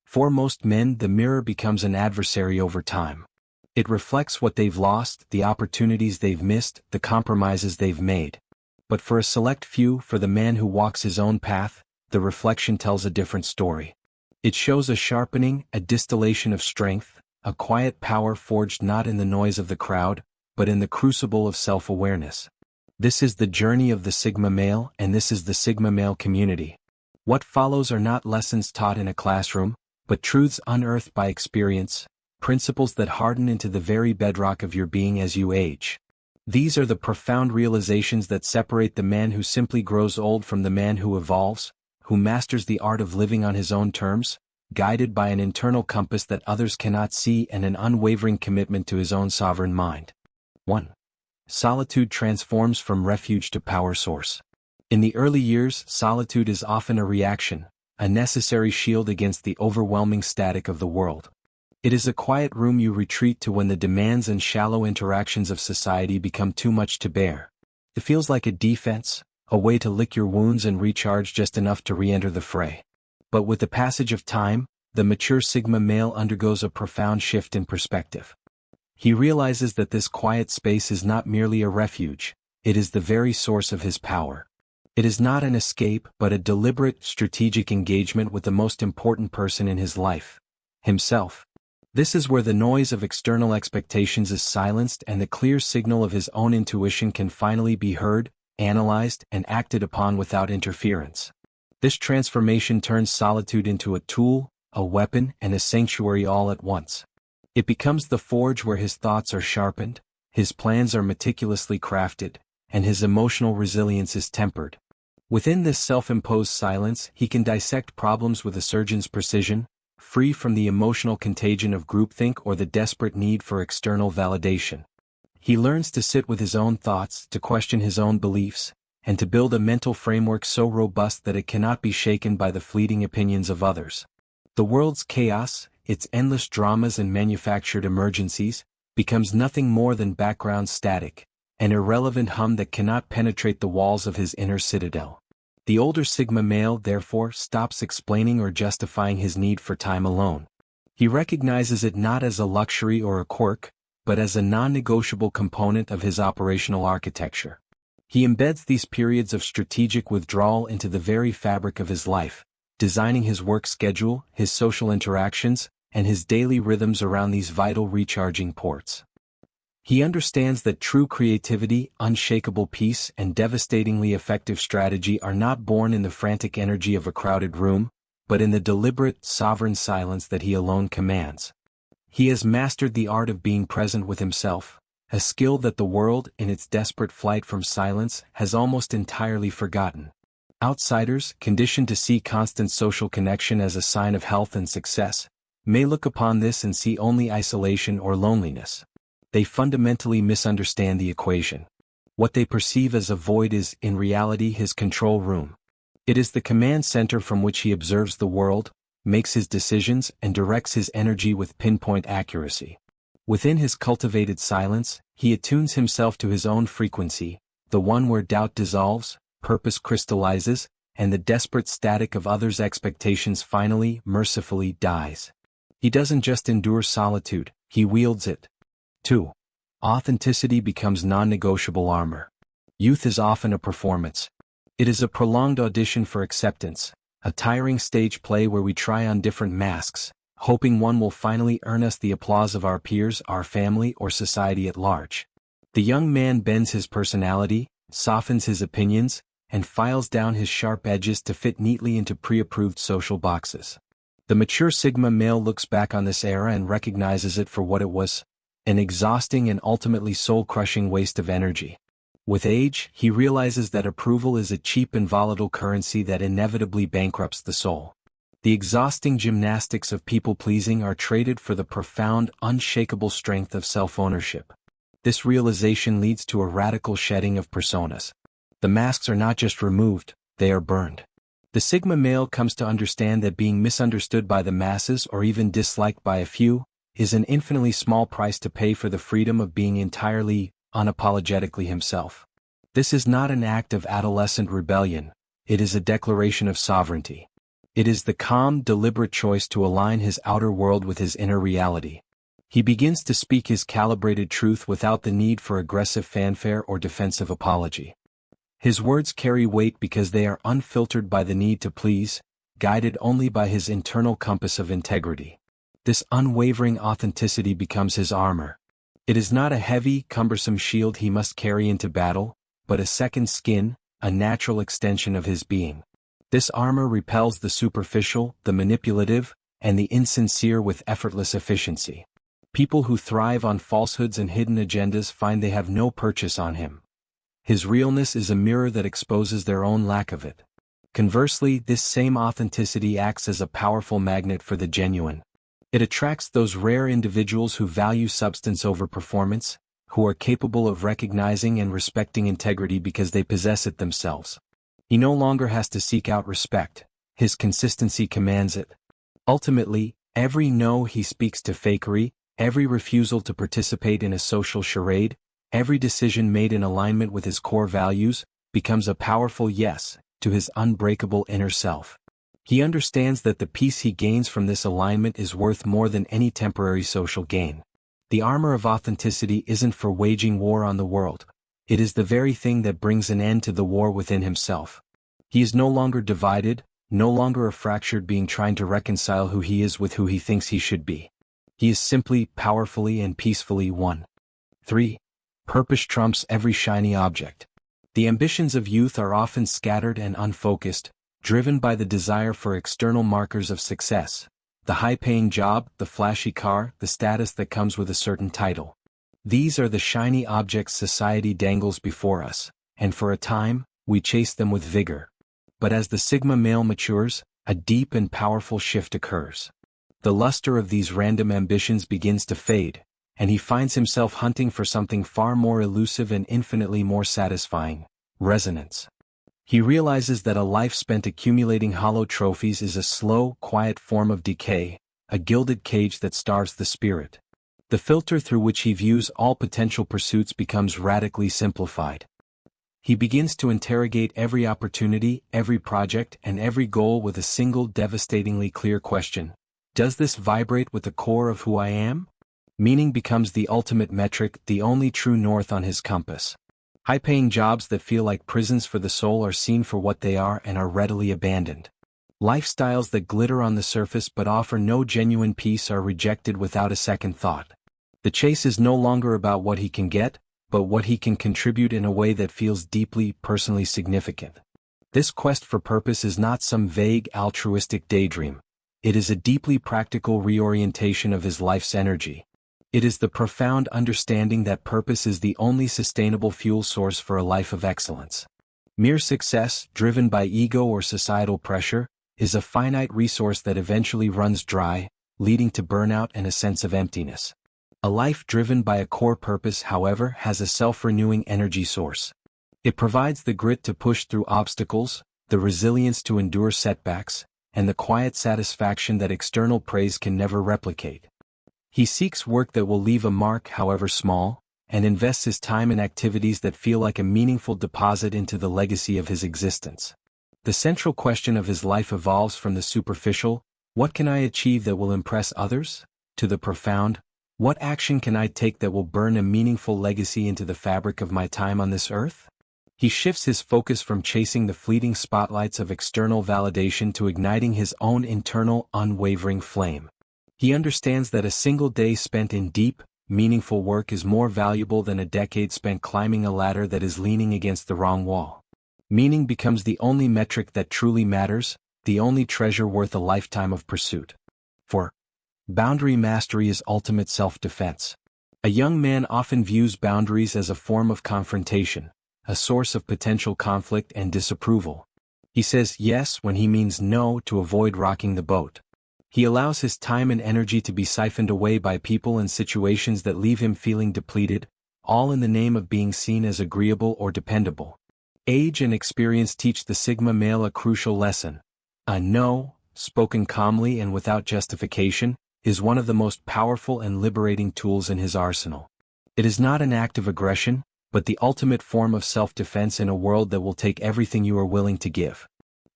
For most men, the mirror becomes an adversary over time. It reflects what they've lost, the opportunities they've missed, the compromises they've made. But for a select few, for the man who walks his own path, the reflection tells a different story. It shows a sharpening, a distillation of strength, a quiet power forged not in the noise of the crowd, but in the crucible of self-awareness. This is the journey of the Sigma male, and this is the Sigma male community. What follows are not lessons taught in a classroom, but truths unearthed by experience, principles that harden into the very bedrock of your being as you age. These are the profound realizations that separate the man who simply grows old from the man who evolves, who masters the art of living on his own terms, guided by an internal compass that others cannot see and an unwavering commitment to his own sovereign mind. 1. Solitude transforms from refuge to power source. In the early years, solitude is often a reaction, a necessary shield against the overwhelming static of the world. It is a quiet room you retreat to when the demands and shallow interactions of society become too much to bear. It feels like a defense, a way to lick your wounds and recharge just enough to re-enter the fray. But with the passage of time, the mature Sigma male undergoes a profound shift in perspective. He realizes that this quiet space is not merely a refuge, it is the very source of his power. It is not an escape but a deliberate, strategic engagement with the most important person in his life, himself. This is where the noise of external expectations is silenced and the clear signal of his own intuition can finally be heard, analyzed, and acted upon without interference. This transformation turns solitude into a tool, a weapon, and a sanctuary all at once. It becomes the forge where his thoughts are sharpened, his plans are meticulously crafted, and his emotional resilience is tempered. Within this self-imposed silence, he can dissect problems with a surgeon's precision, free from the emotional contagion of groupthink or the desperate need for external validation. He learns to sit with his own thoughts, to question his own beliefs, and to build a mental framework so robust that it cannot be shaken by the fleeting opinions of others. The world's chaos, its endless dramas and manufactured emergencies, becomes nothing more than background static, an irrelevant hum that cannot penetrate the walls of his inner citadel. The older Sigma male, therefore, stops explaining or justifying his need for time alone. He recognizes it not as a luxury or a quirk, but as a non-negotiable component of his operational architecture. He embeds these periods of strategic withdrawal into the very fabric of his life, designing his work schedule, his social interactions, and his daily rhythms around these vital recharging ports. He understands that true creativity, unshakable peace, and devastatingly effective strategy are not born in the frantic energy of a crowded room, but in the deliberate, sovereign silence that he alone commands. He has mastered the art of being present with himself, a skill that the world, in its desperate flight from silence, has almost entirely forgotten. Outsiders, conditioned to see constant social connection as a sign of health and success, may look upon this and see only isolation or loneliness. They fundamentally misunderstand the equation. What they perceive as a void is, in reality, his control room. It is the command center from which he observes the world, makes his decisions, and directs his energy with pinpoint accuracy. Within his cultivated silence, he attunes himself to his own frequency, the one where doubt dissolves, purpose crystallizes, and the desperate static of others' expectations finally, mercifully dies. He doesn't just endure solitude, he wields it. 2. Authenticity becomes non-negotiable armor. Youth is often a performance. It is a prolonged audition for acceptance, a tiring stage play where we try on different masks, hoping one will finally earn us the applause of our peers, our family, or society at large. The young man bends his personality, softens his opinions, and files down his sharp edges to fit neatly into pre-approved social boxes. The mature Sigma male looks back on this era and recognizes it for what it was, an exhausting and ultimately soul-crushing waste of energy. With age, he realizes that approval is a cheap and volatile currency that inevitably bankrupts the soul. The exhausting gymnastics of people-pleasing are traded for the profound, unshakable strength of self-ownership. This realization leads to a radical shedding of personas. The masks are not just removed, they are burned. The Sigma male comes to understand that being misunderstood by the masses or even disliked by a few is an infinitely small price to pay for the freedom of being entirely, unapologetically himself. This is not an act of adolescent rebellion, it is a declaration of sovereignty. It is the calm, deliberate choice to align his outer world with his inner reality. He begins to speak his calibrated truth without the need for aggressive fanfare or defensive apology. His words carry weight because they are unfiltered by the need to please, guided only by his internal compass of integrity. This unwavering authenticity becomes his armor. It is not a heavy, cumbersome shield he must carry into battle, but a second skin, a natural extension of his being. This armor repels the superficial, the manipulative, and the insincere with effortless efficiency. People who thrive on falsehoods and hidden agendas find they have no purchase on him. His realness is a mirror that exposes their own lack of it. Conversely, this same authenticity acts as a powerful magnet for the genuine. It attracts those rare individuals who value substance over performance, who are capable of recognizing and respecting integrity because they possess it themselves. He no longer has to seek out respect. His consistency commands it. Ultimately, every no he speaks to fakery, every refusal to participate in a social charade, every decision made in alignment with his core values, becomes a powerful yes to his unbreakable inner self. He understands that the peace he gains from this alignment is worth more than any temporary social gain. The armor of authenticity isn't for waging war on the world. It is the very thing that brings an end to the war within himself. He is no longer divided, no longer a fractured being trying to reconcile who he is with who he thinks he should be. He is simply, powerfully and peacefully one. 3. Purpose trumps every shiny object. The ambitions of youth are often scattered and unfocused, driven by the desire for external markers of success, the high-paying job, the flashy car, the status that comes with a certain title. These are the shiny objects society dangles before us, and for a time, we chase them with vigor. But as the Sigma male matures, a deep and powerful shift occurs. The luster of these random ambitions begins to fade, and he finds himself hunting for something far more elusive and infinitely more satisfying: resonance. He realizes that a life spent accumulating hollow trophies is a slow, quiet form of decay, a gilded cage that starves the spirit. The filter through which he views all potential pursuits becomes radically simplified. He begins to interrogate every opportunity, every project, and every goal with a single devastatingly clear question: does this vibrate with the core of who I am? Meaning becomes the ultimate metric, the only true north on his compass. High-paying jobs that feel like prisons for the soul are seen for what they are and are readily abandoned. Lifestyles that glitter on the surface but offer no genuine peace are rejected without a second thought. The chase is no longer about what he can get, but what he can contribute in a way that feels deeply, personally significant. This quest for purpose is not some vague, altruistic daydream. It is a deeply practical reorientation of his life's energy. It is the profound understanding that purpose is the only sustainable fuel source for a life of excellence. Mere success, driven by ego or societal pressure, is a finite resource that eventually runs dry, leading to burnout and a sense of emptiness. A life driven by a core purpose, however, has a self-renewing energy source. It provides the grit to push through obstacles, the resilience to endure setbacks, and the quiet satisfaction that external praise can never replicate. He seeks work that will leave a mark, however small, and invests his time in activities that feel like a meaningful deposit into the legacy of his existence. The central question of his life evolves from the superficial, what can I achieve that will impress others, to the profound, what action can I take that will burn a meaningful legacy into the fabric of my time on this earth? He shifts his focus from chasing the fleeting spotlights of external validation to igniting his own internal, unwavering flame. He understands that a single day spent in deep, meaningful work is more valuable than a decade spent climbing a ladder that is leaning against the wrong wall. Meaning becomes the only metric that truly matters, the only treasure worth a lifetime of pursuit. 4. Boundary mastery is ultimate self-defense. A young man often views boundaries as a form of confrontation, a source of potential conflict and disapproval. He says yes when he means no to avoid rocking the boat. He allows his time and energy to be siphoned away by people and situations that leave him feeling depleted, all in the name of being seen as agreeable or dependable. Age and experience teach the Sigma male a crucial lesson. A no, spoken calmly and without justification, is one of the most powerful and liberating tools in his arsenal. It is not an act of aggression, but the ultimate form of self-defense in a world that will take everything you are willing to give.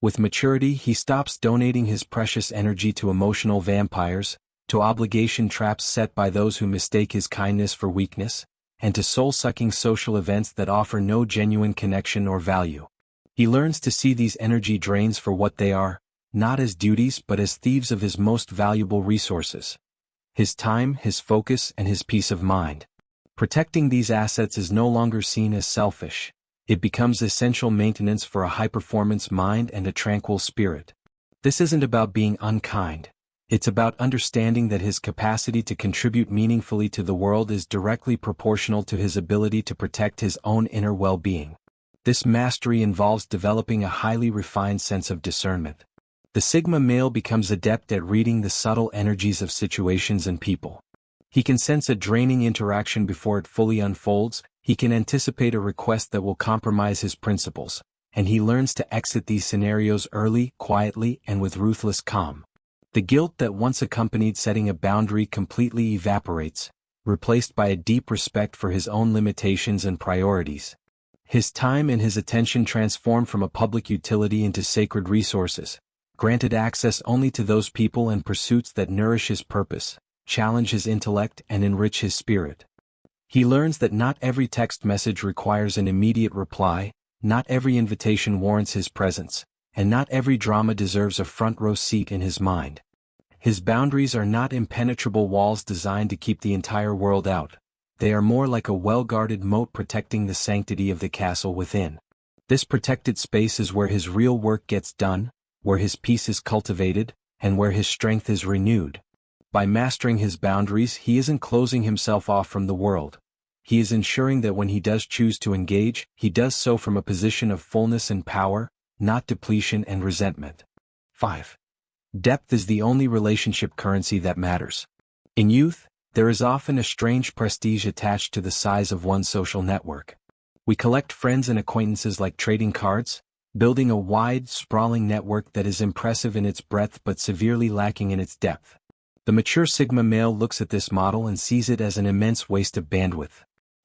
With maturity, he stops donating his precious energy to emotional vampires, to obligation traps set by those who mistake his kindness for weakness, and to soul-sucking social events that offer no genuine connection or value. He learns to see these energy drains for what they are, not as duties but as thieves of his most valuable resources: his time, his focus, and his peace of mind. Protecting these assets is no longer seen as selfish. It becomes essential maintenance for a high-performance mind and a tranquil spirit. This isn't about being unkind. It's about understanding that his capacity to contribute meaningfully to the world is directly proportional to his ability to protect his own inner well-being. This mastery involves developing a highly refined sense of discernment. The Sigma male becomes adept at reading the subtle energies of situations and people. He can sense a draining interaction before it fully unfolds. He can anticipate a request that will compromise his principles, and he learns to exit these scenarios early, quietly, and with ruthless calm. The guilt that once accompanied setting a boundary completely evaporates, replaced by a deep respect for his own limitations and priorities. His time and his attention transform from a public utility into sacred resources, granted access only to those people and pursuits that nourish his purpose, challenge his intellect, and enrich his spirit. He learns that not every text message requires an immediate reply, not every invitation warrants his presence, and not every drama deserves a front-row seat in his mind. His boundaries are not impenetrable walls designed to keep the entire world out. They are more like a well-guarded moat protecting the sanctity of the castle within. This protected space is where his real work gets done, where his peace is cultivated, and where his strength is renewed. By mastering his boundaries, he isn't closing himself off from the world. He is ensuring that when he does choose to engage, he does so from a position of fullness and power, not depletion and resentment. 5. Depth is the only relationship currency that matters. In youth, there is often a strange prestige attached to the size of one's social network. We collect friends and acquaintances like trading cards, building a wide, sprawling network that is impressive in its breadth but severely lacking in its depth. The mature Sigma male looks at this model and sees it as an immense waste of bandwidth.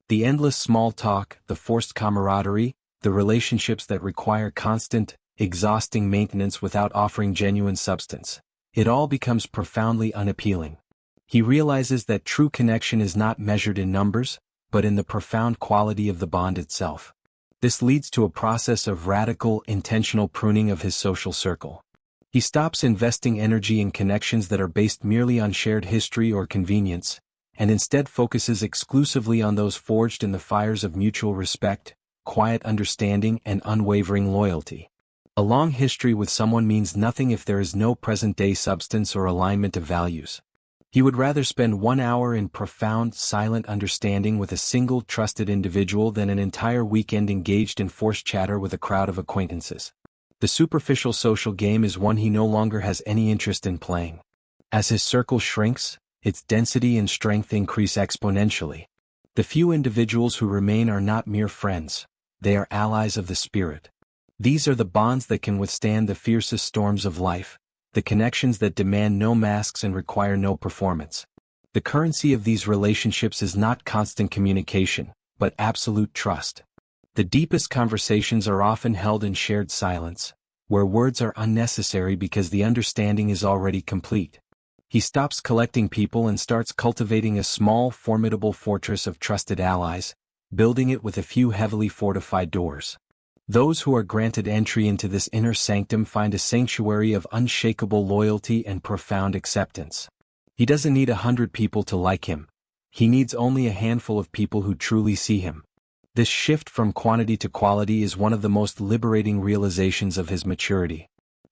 The endless small talk, the forced camaraderie, the relationships that require constant, exhausting maintenance without offering genuine substance. It all becomes profoundly unappealing. He realizes that true connection is not measured in numbers, but in the profound quality of the bond itself. This leads to a process of radical, intentional pruning of his social circle. He stops investing energy in connections that are based merely on shared history or convenience, and instead focuses exclusively on those forged in the fires of mutual respect, quiet understanding, and unwavering loyalty. A long history with someone means nothing if there is no present-day substance or alignment of values. He would rather spend 1 hour in profound, silent understanding with a single trusted individual than an entire weekend engaged in forced chatter with a crowd of acquaintances. The superficial social game is one he no longer has any interest in playing. As his circle shrinks, its density and strength increase exponentially. The few individuals who remain are not mere friends, they are allies of the spirit. These are the bonds that can withstand the fiercest storms of life, the connections that demand no masks and require no performance. The currency of these relationships is not constant communication, but absolute trust. The deepest conversations are often held in shared silence, where words are unnecessary because the understanding is already complete. He stops collecting people and starts cultivating a small, formidable fortress of trusted allies, building it with a few heavily fortified doors. Those who are granted entry into this inner sanctum find a sanctuary of unshakable loyalty and profound acceptance. He doesn't need 100 people to like him. He needs only a handful of people who truly see him. This shift from quantity to quality is one of the most liberating realizations of his maturity.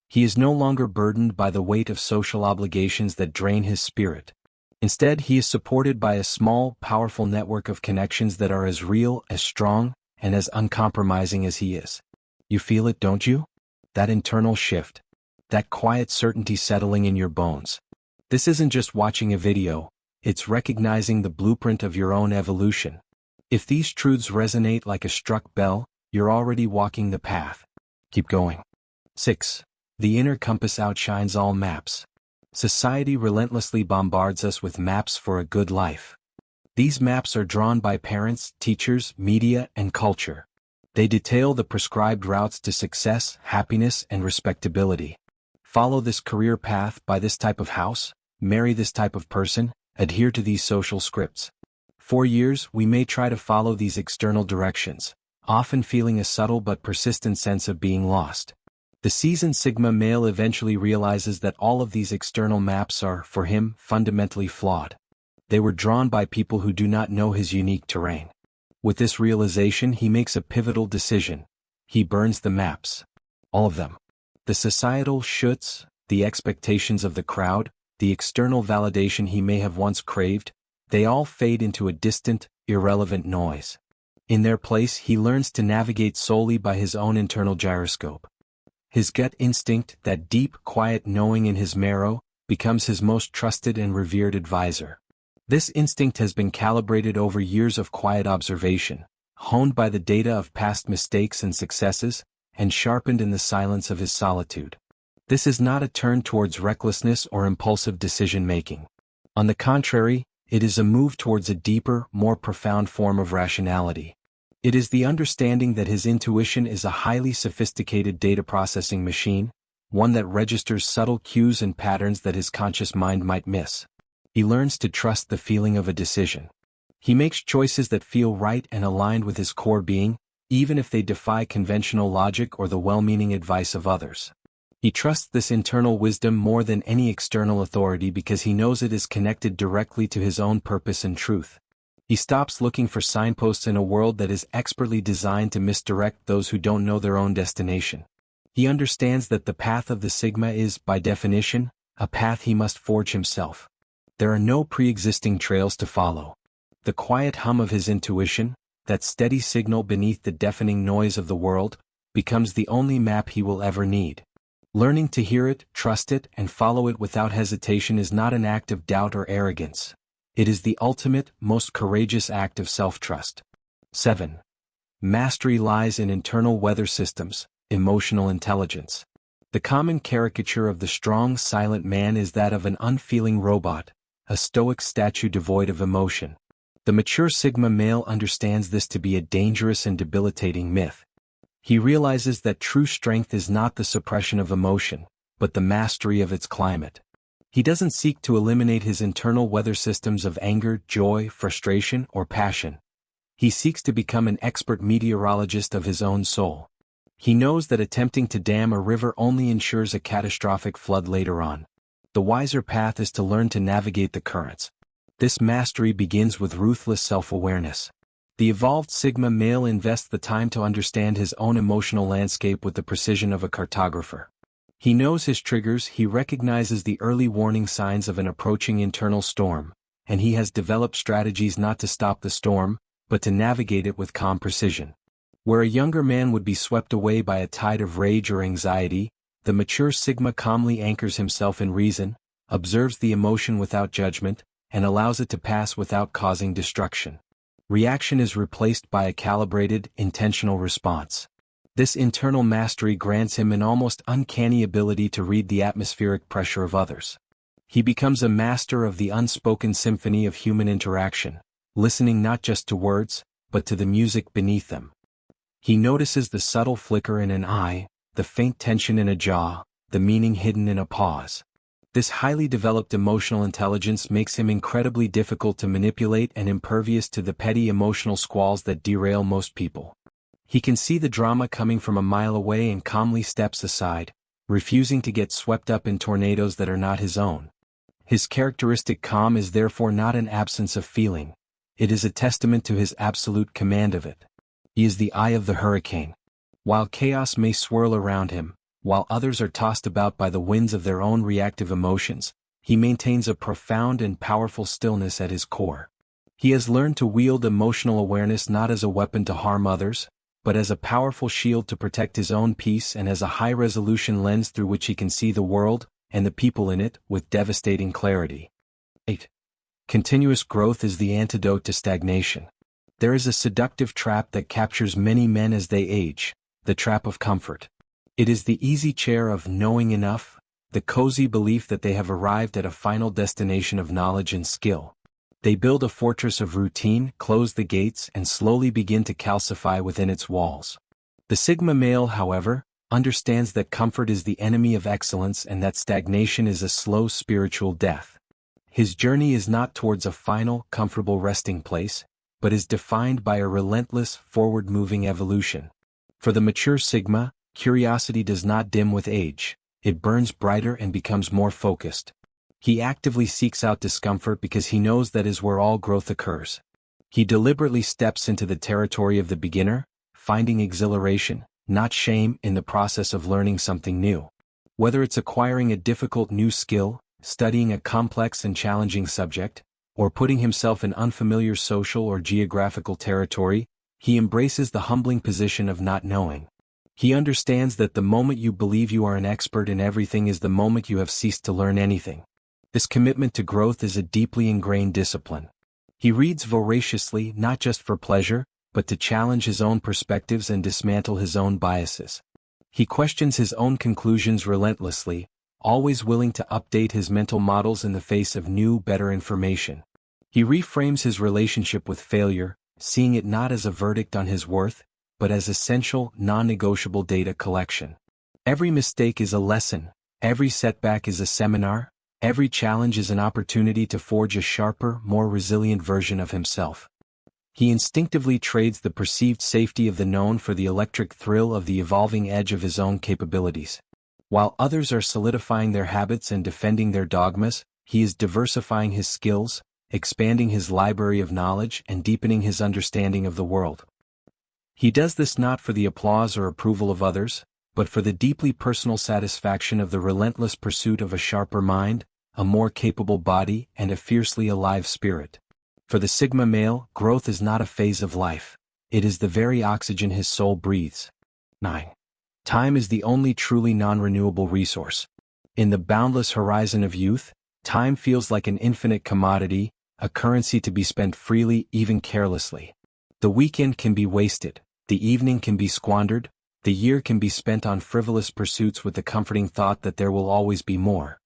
He is no longer burdened by the weight of social obligations that drain his spirit. Instead, he is supported by a small, powerful network of connections that are as real, as strong, and as uncompromising as he is. You feel it, don't you? That internal shift. That quiet certainty settling in your bones. This isn't just watching a video, it's recognizing the blueprint of your own evolution. If these truths resonate like a struck bell, you're already walking the path. Keep going. 6. The inner compass outshines all maps. Society relentlessly bombards us with maps for a good life. These maps are drawn by parents, teachers, media, and culture. They detail the prescribed routes to success, happiness, and respectability. Follow this career path, buy this type of house, marry this type of person, adhere to these social scripts. For years, we may try to follow these external directions, often feeling a subtle but persistent sense of being lost. The seasoned Sigma male eventually realizes that all of these external maps are, for him, fundamentally flawed. They were drawn by people who do not know his unique terrain. With this realization, he makes a pivotal decision. He burns the maps. All of them. The societal shoulds, the expectations of the crowd, the external validation he may have once craved, they all fade into a distant, irrelevant noise. In their place, he learns to navigate solely by his own internal gyroscope. His gut instinct, that deep, quiet knowing in his marrow, becomes his most trusted and revered advisor. This instinct has been calibrated over years of quiet observation, honed by the data of past mistakes and successes, and sharpened in the silence of his solitude. This is not a turn towards recklessness or impulsive decision-making. On the contrary, it is a move towards a deeper, more profound form of rationality. It is the understanding that his intuition is a highly sophisticated data processing machine, one that registers subtle cues and patterns that his conscious mind might miss. He learns to trust the feeling of a decision. He makes choices that feel right and aligned with his core being, even if they defy conventional logic or the well-meaning advice of others. He trusts this internal wisdom more than any external authority because he knows it is connected directly to his own purpose and truth. He stops looking for signposts in a world that is expertly designed to misdirect those who don't know their own destination. He understands that the path of the Sigma is, by definition, a path he must forge himself. There are no pre-existing trails to follow. The quiet hum of his intuition, that steady signal beneath the deafening noise of the world, becomes the only map he will ever need. Learning to hear it, trust it, and follow it without hesitation is not an act of doubt or arrogance. It is the ultimate, most courageous act of self-trust. 7. Mastery lies in internal weather systems, emotional intelligence. The common caricature of the strong, silent man is that of an unfeeling robot, a stoic statue devoid of emotion. The mature Sigma male understands this to be a dangerous and debilitating myth. He realizes that true strength is not the suppression of emotion, but the mastery of its climate. He doesn't seek to eliminate his internal weather systems of anger, joy, frustration, or passion. He seeks to become an expert meteorologist of his own soul. He knows that attempting to dam a river only ensures a catastrophic flood later on. The wiser path is to learn to navigate the currents. This mastery begins with ruthless self-awareness. The evolved Sigma male invests the time to understand his own emotional landscape with the precision of a cartographer. He knows his triggers, he recognizes the early warning signs of an approaching internal storm, and he has developed strategies not to stop the storm, but to navigate it with calm precision. Where a younger man would be swept away by a tide of rage or anxiety, the mature Sigma calmly anchors himself in reason, observes the emotion without judgment, and allows it to pass without causing destruction. Reaction is replaced by a calibrated, intentional response. This internal mastery grants him an almost uncanny ability to read the atmospheric pressure of others. He becomes a master of the unspoken symphony of human interaction, listening not just to words, but to the music beneath them. He notices the subtle flicker in an eye, the faint tension in a jaw, the meaning hidden in a pause. This highly developed emotional intelligence makes him incredibly difficult to manipulate and impervious to the petty emotional squalls that derail most people. He can see the drama coming from a mile away and calmly steps aside, refusing to get swept up in tornadoes that are not his own. His characteristic calm is therefore not an absence of feeling. It is a testament to his absolute command of it. He is the eye of the hurricane. While chaos may swirl around him, while others are tossed about by the winds of their own reactive emotions, he maintains a profound and powerful stillness at his core. He has learned to wield emotional awareness not as a weapon to harm others, but as a powerful shield to protect his own peace and as a high-resolution lens through which he can see the world, and the people in it, with devastating clarity. 8. Continuous growth is the antidote to stagnation. There is a seductive trap that captures many men as they age, the trap of comfort. It is the easy chair of knowing enough, the cozy belief that they have arrived at a final destination of knowledge and skill. They build a fortress of routine, close the gates, and slowly begin to calcify within its walls. The Sigma male, however, understands that comfort is the enemy of excellence and that stagnation is a slow spiritual death. His journey is not towards a final, comfortable resting place, but is defined by a relentless, forward-moving evolution. For the mature Sigma, curiosity does not dim with age, it burns brighter and becomes more focused. He actively seeks out discomfort because he knows that is where all growth occurs. He deliberately steps into the territory of the beginner, finding exhilaration, not shame, in the process of learning something new. Whether it's acquiring a difficult new skill, studying a complex and challenging subject, or putting himself in unfamiliar social or geographical territory, he embraces the humbling position of not knowing. He understands that the moment you believe you are an expert in everything is the moment you have ceased to learn anything. This commitment to growth is a deeply ingrained discipline. He reads voraciously not just for pleasure, but to challenge his own perspectives and dismantle his own biases. He questions his own conclusions relentlessly, always willing to update his mental models in the face of new, better information. He reframes his relationship with failure, seeing it not as a verdict on his worth, but as essential, non-negotiable data collection. Every mistake is a lesson, every setback is a seminar, every challenge is an opportunity to forge a sharper, more resilient version of himself. He instinctively trades the perceived safety of the known for the electric thrill of the evolving edge of his own capabilities. While others are solidifying their habits and defending their dogmas, he is diversifying his skills, expanding his library of knowledge, and deepening his understanding of the world. He does this not for the applause or approval of others, but for the deeply personal satisfaction of the relentless pursuit of a sharper mind, a more capable body, and a fiercely alive spirit. For the Sigma male, growth is not a phase of life. It is the very oxygen his soul breathes. 9. Time is the only truly non-renewable resource. In the boundless horizon of youth, time feels like an infinite commodity, a currency to be spent freely, even carelessly. The weekend can be wasted, the evening can be squandered, the year can be spent on frivolous pursuits with the comforting thought that there will always be more.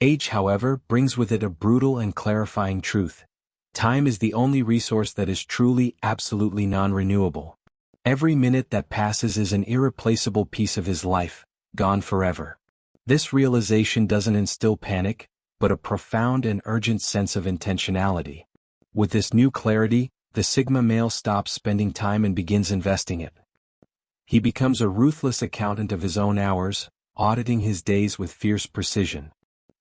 Age, however, brings with it a brutal and clarifying truth. Time is the only resource that is truly, absolutely non-renewable. Every minute that passes is an irreplaceable piece of his life, gone forever. This realization doesn't instill panic, but a profound and urgent sense of intentionality. With this new clarity, the Sigma male stops spending time and begins investing it. He becomes a ruthless accountant of his own hours, auditing his days with fierce precision.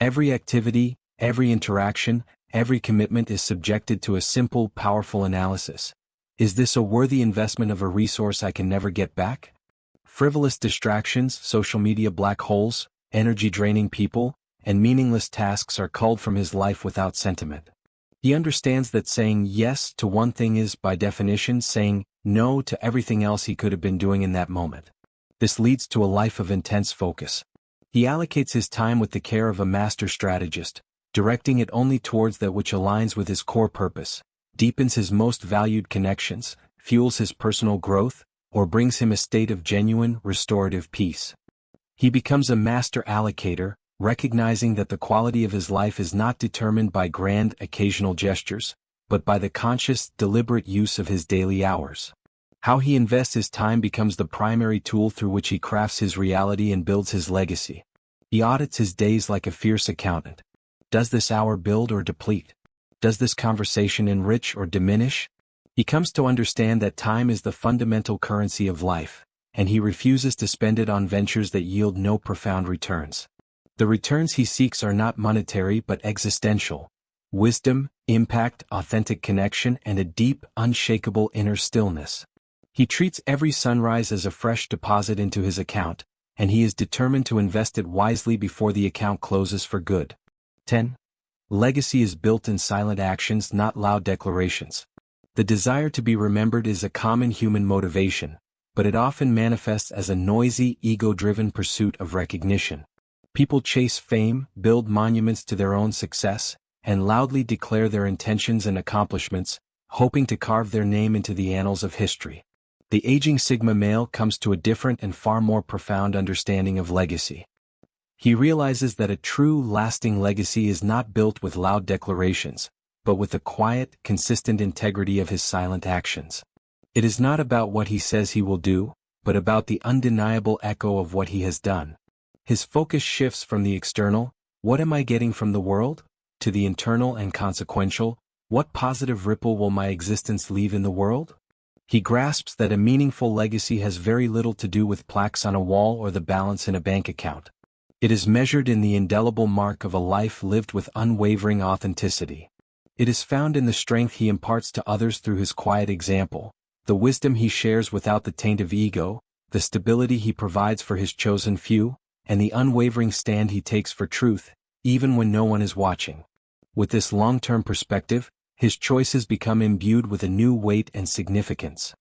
Every activity, every interaction, every commitment is subjected to a simple, powerful analysis. Is this a worthy investment of a resource I can never get back? Frivolous distractions, social media black holes, energy-draining people, and meaningless tasks are culled from his life without sentiment. He understands that saying yes to one thing is, by definition, saying no to everything else he could have been doing in that moment. This leads to a life of intense focus. He allocates his time with the care of a master strategist, directing it only towards that which aligns with his core purpose, deepens his most valued connections, fuels his personal growth, or brings him a state of genuine, restorative peace. He becomes a master allocator, recognizing that the quality of his life is not determined by grand, occasional gestures, but by the conscious, deliberate use of his daily hours. How he invests his time becomes the primary tool through which he crafts his reality and builds his legacy. He audits his days like a fierce accountant. Does this hour build or deplete? Does this conversation enrich or diminish? He comes to understand that time is the fundamental currency of life, and he refuses to spend it on ventures that yield no profound returns. The returns he seeks are not monetary but existential. Wisdom, impact, authentic connection, and a deep, unshakable inner stillness. He treats every sunrise as a fresh deposit into his account, and he is determined to invest it wisely before the account closes for good. 10. Legacy is built in silent actions, not loud declarations. The desire to be remembered is a common human motivation, but it often manifests as a noisy, ego-driven pursuit of recognition. People chase fame, build monuments to their own success, and loudly declare their intentions and accomplishments, hoping to carve their name into the annals of history. The aging Sigma male comes to a different and far more profound understanding of legacy. He realizes that a true, lasting legacy is not built with loud declarations, but with the quiet, consistent integrity of his silent actions. It is not about what he says he will do, but about the undeniable echo of what he has done. His focus shifts from the external, what am I getting from the world, to the internal and consequential, what positive ripple will my existence leave in the world? He grasps that a meaningful legacy has very little to do with plaques on a wall or the balance in a bank account. It is measured in the indelible mark of a life lived with unwavering authenticity. It is found in the strength he imparts to others through his quiet example, the wisdom he shares without the taint of ego, the stability he provides for his chosen few, and the unwavering stand he takes for truth, even when no one is watching. With this long-term perspective, his choices become imbued with a new weight and significance.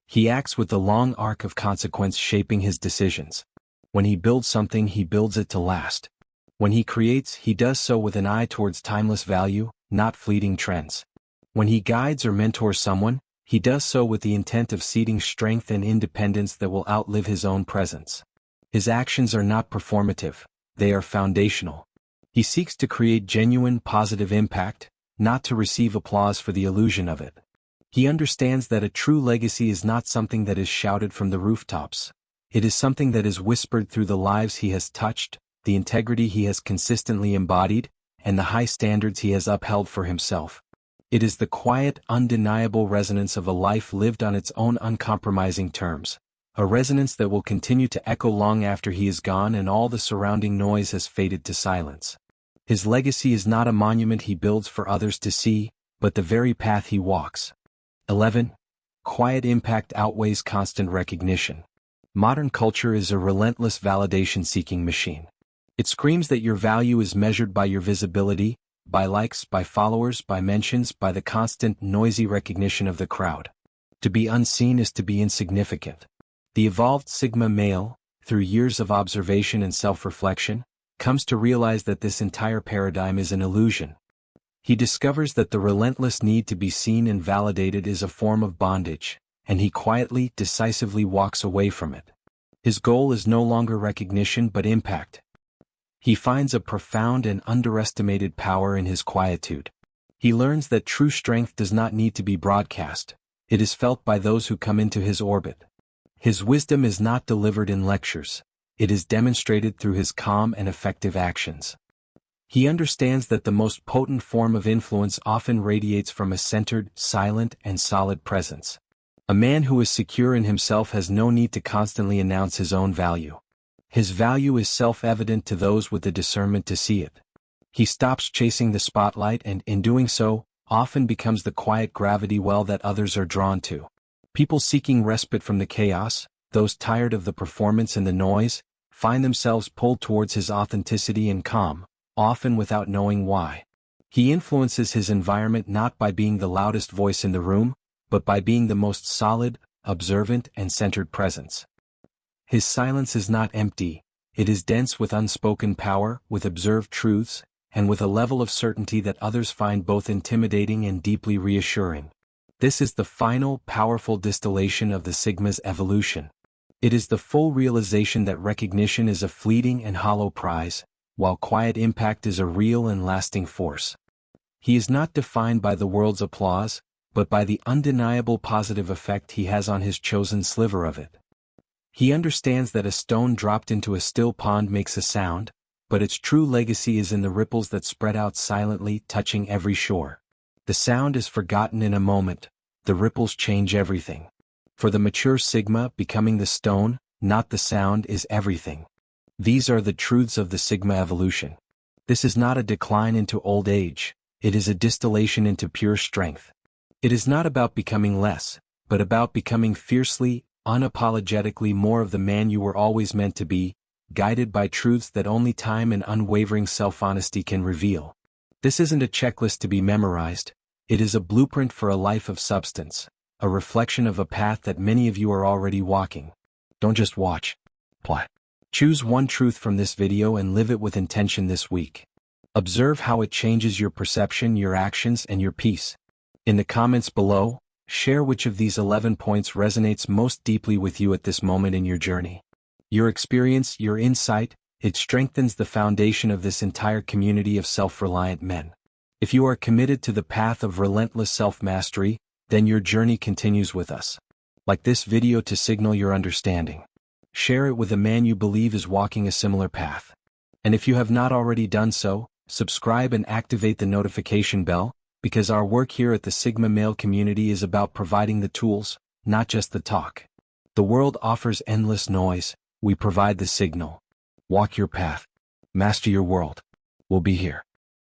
He acts with the long arc of consequence shaping his decisions. When he builds something, he builds it to last. When he creates, he does so with an eye towards timeless value, not fleeting trends. When he guides or mentors someone, he does so with the intent of seeding strength and independence that will outlive his own presence. His actions are not performative, they are foundational. He seeks to create genuine positive impact, not to receive applause for the illusion of it. He understands that a true legacy is not something that is shouted from the rooftops. It is something that is whispered through the lives he has touched, the integrity he has consistently embodied, and the high standards he has upheld for himself. It is the quiet, undeniable resonance of a life lived on its own uncompromising terms, a resonance that will continue to echo long after he is gone and all the surrounding noise has faded to silence. His legacy is not a monument he builds for others to see, but the very path he walks. 11. Quiet impact outweighs constant recognition. Modern culture is a relentless validation-seeking machine. It screams that your value is measured by your visibility, by likes, by followers, by mentions, by the constant, noisy recognition of the crowd. To be unseen is to be insignificant. The evolved Sigma male, through years of observation and self-reflection, comes to realize that this entire paradigm is an illusion. He discovers that the relentless need to be seen and validated is a form of bondage, and he quietly, decisively walks away from it. His goal is no longer recognition but impact. He finds a profound and underestimated power in his quietude. He learns that true strength does not need to be broadcast, it is felt by those who come into his orbit. His wisdom is not delivered in lectures, it is demonstrated through his calm and effective actions. He understands that the most potent form of influence often radiates from a centered, silent, and solid presence. A man who is secure in himself has no need to constantly announce his own value. His value is self-evident to those with the discernment to see it. He stops chasing the spotlight and, in doing so, often becomes the quiet gravity well that others are drawn to. People seeking respite from the chaos, those tired of the performance and the noise, find themselves pulled towards his authenticity and calm, often without knowing why. He influences his environment not by being the loudest voice in the room, but by being the most solid, observant, and centered presence. His silence is not empty, it is dense with unspoken power, with observed truths, and with a level of certainty that others find both intimidating and deeply reassuring. This is the final, powerful distillation of the Sigma's evolution. It is the full realization that recognition is a fleeting and hollow prize, while quiet impact is a real and lasting force. He is not defined by the world's applause, but by the undeniable positive effect he has on his chosen sliver of it. He understands that a stone dropped into a still pond makes a sound, but its true legacy is in the ripples that spread out silently, touching every shore. The sound is forgotten in a moment, the ripples change everything. For the mature Sigma, becoming the stone, not the sound, is everything. These are the truths of the Sigma evolution. This is not a decline into old age, it is a distillation into pure strength. It is not about becoming less, but about becoming fiercely, unapologetically more of the man you were always meant to be, guided by truths that only time and unwavering self-honesty can reveal. This isn't a checklist to be memorized, it is a blueprint for a life of substance, a reflection of a path that many of you are already walking. Don't just watch. Play. Choose one truth from this video and live it with intention this week. Observe how it changes your perception, your actions, and your peace. In the comments below, share which of these 11 points resonates most deeply with you at this moment in your journey. Your experience, your insight, it strengthens the foundation of this entire community of self-reliant men. If you are committed to the path of relentless self-mastery, then your journey continues with us. Like this video to signal your understanding. Share it with a man you believe is walking a similar path. And if you have not already done so, subscribe and activate the notification bell, because our work here at the Sigma Male community is about providing the tools, not just the talk. The world offers endless noise, we provide the signal. Walk your path. Master your world. We'll be here.